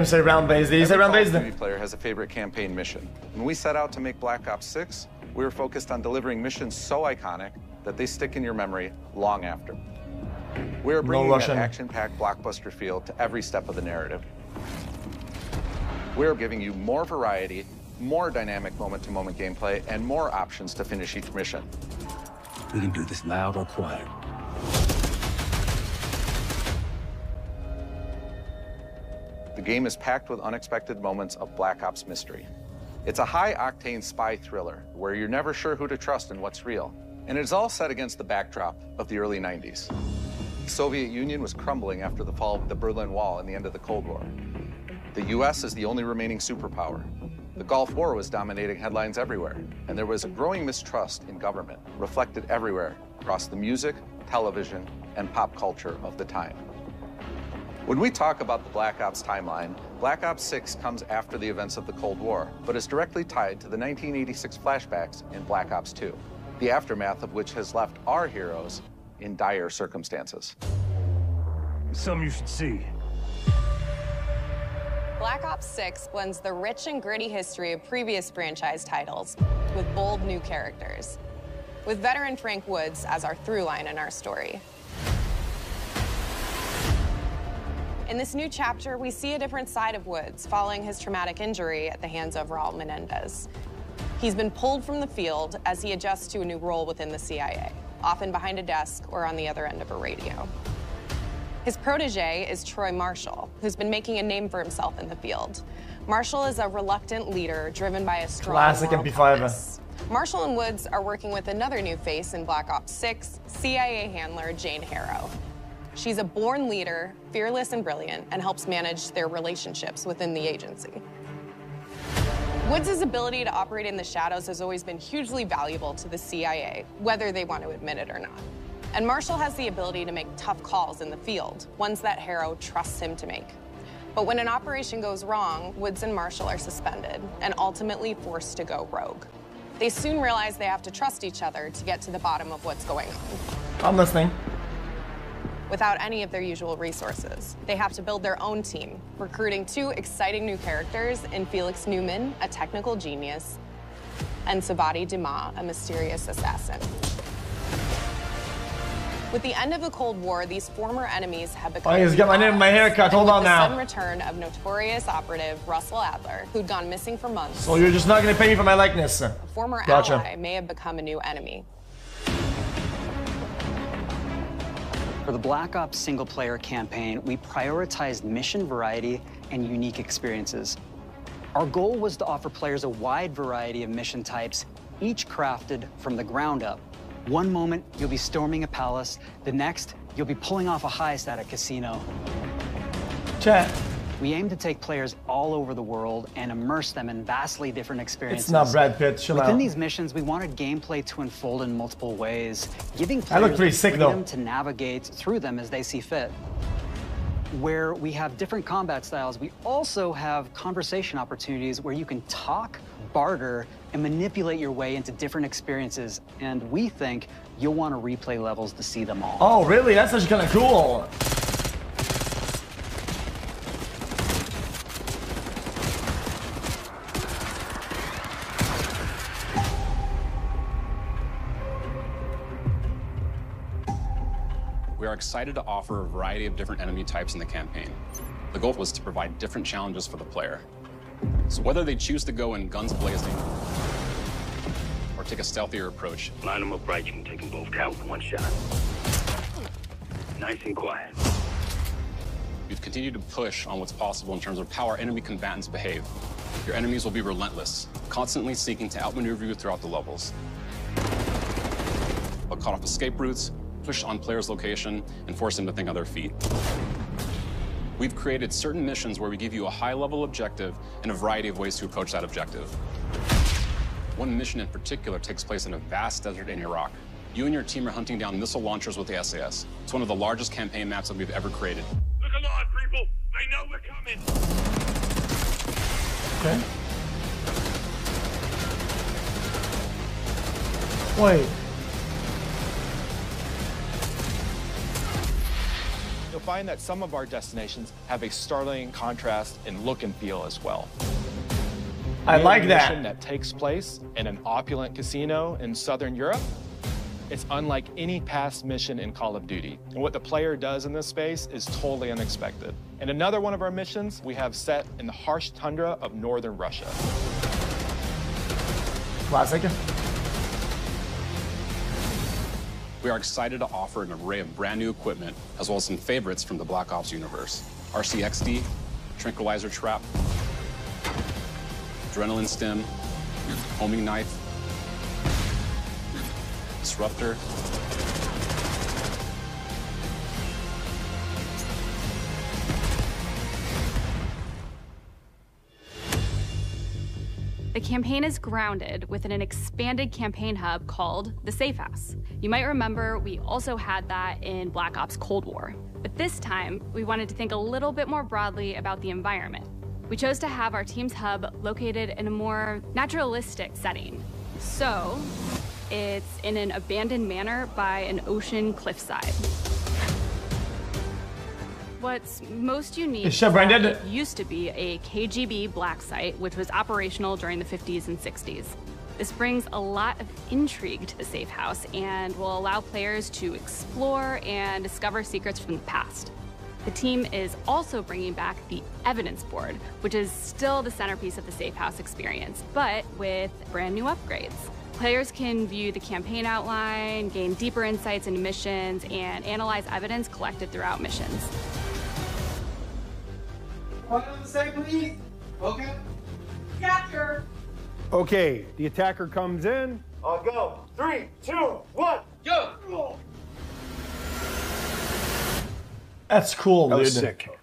say round-based. Did you say round-based? Every Call of Duty player has a favorite campaign mission. When we set out to make Black Ops 6, we were focused on delivering missions so iconic that they stick in your memory long after. We are bringing that action-packed blockbuster feel to every step of the narrative. We are giving you more variety, more dynamic moment-to-moment gameplay, and more options to finish each mission. We can do this loud or quiet. The game is packed with unexpected moments of Black Ops mystery. It's a high-octane spy thriller where you're never sure who to trust and what's real. And it's all set against the backdrop of the early 90s. The Soviet Union was crumbling after the fall of the Berlin Wall and the end of the Cold War. The US is the only remaining superpower. The Gulf War was dominating headlines everywhere, and there was a growing mistrust in government, reflected everywhere across the music, television, and pop culture of the time. When we talk about the Black Ops timeline, Black Ops 6 comes after the events of the Cold War, but is directly tied to the 1986 flashbacks in Black Ops 2, the aftermath of which has left our heroes in dire circumstances. Something you should see. Black Ops 6 blends the rich and gritty history of previous franchise titles with bold new characters, with veteran Frank Woods as our through line in our story. In this new chapter, we see a different side of Woods following his traumatic injury at the hands of Raul Menendez. He's been pulled from the field as he adjusts to a new role within the CIA, often behind a desk or on the other end of a radio. His protege is Troy Marshall, who's been making a name for himself in the field. Marshall is a reluctant leader driven by a strong classic moral MP5. compass. Marshall and Woods are working with another new face in Black Ops 6, CIA handler Jane Harrow. She's a born leader, fearless and brilliant, and helps manage their relationships within the agency. Woods' ability to operate in the shadows has always been hugely valuable to the CIA, whether they want to admit it or not. And Marshall has the ability to make tough calls in the field, ones that Harrow trusts him to make. But when an operation goes wrong, Woods and Marshall are suspended and ultimately forced to go rogue. They soon realize they have to trust each other to get to the bottom of what's going on. I'm listening. Without any of their usual resources, they have to build their own team, recruiting two exciting new characters in Felix Newman, a technical genius, and Savati Dumas, a mysterious assassin. With the end of the Cold War, these former enemies have become. Oh, he's got my name in my haircut. Hold on now. The sudden return of notorious operative Russell Adler, who'd gone missing for months. So you're just not gonna pay me for my likeness. A former ally may have become a new enemy. For the Black Ops single-player campaign, we prioritized mission variety and unique experiences. Our goal was to offer players a wide variety of mission types, each crafted from the ground up. One moment, you'll be storming a palace. The next, you'll be pulling off a heist at a casino. Chat. We aim to take players all over the world and immerse them in vastly different experiences. It's not Brad Pitt, chill out. Within these missions, we wanted gameplay to unfold in multiple ways, giving players freedom to navigate through them as they see fit. Where we have different combat styles, we also have conversation opportunities where you can talk, barter, and manipulate your way into different experiences. And we think you'll want to replay levels to see them all. Oh, really? That's actually kind of cool. We are excited to offer a variety of different enemy types in the campaign. The goal was to provide different challenges for the player. So whether they choose to go in guns blazing or take a stealthier approach. Line them up right, you can take them both down with one shot. Nice and quiet. We've continued to push on what's possible in terms of how our enemy combatants behave. Your enemies will be relentless, constantly seeking to outmaneuver you throughout the levels. They'll cut off escape routes, push on players' location, and force them to think on their feet. We've created certain missions where we give you a high-level objective and a variety of ways to approach that objective. One mission in particular takes place in a vast desert in Iraq. You and your team are hunting down missile launchers with the SAS. It's one of the largest campaign maps that we've ever created. Look alive, people! They know we're coming! Okay. Wait. find that some of our destinations have a startling contrast in look and feel as well. I like A that. mission that takes place in an opulent casino in Southern Europe. It's unlike any past mission in Call of Duty. And what the player does in this space is totally unexpected. And another one of our missions we have set in the harsh tundra of northern Russia. Classic. We are excited to offer an array of brand new equipment, as well as some favorites from the Black Ops universe. RCXD, Tranquilizer Trap, Adrenaline Stim, Homing Knife, Disruptor, The campaign is grounded within an expanded campaign hub called the Safe House. You might remember we also had that in Black Ops Cold War. But this time, we wanted to think a little bit more broadly about the environment. We chose to have our team's hub located in a more naturalistic setting. So, it's in an abandoned manor by an ocean cliffside. What's most unique is that it used to be a KGB black site, which was operational during the 50s and 60s. This brings a lot of intrigue to the Safe House and will allow players to explore and discover secrets from the past. The team is also bringing back the evidence board, which is still the centerpiece of the Safe House experience, but with brand new upgrades. Players can view the campaign outline, gain deeper insights into missions, and analyze evidence collected throughout missions. What on the side, please? Okay. Capture. Okay, the attacker comes in. I'll go. 3, 2, 1, go! That's cool, That dude. was sick.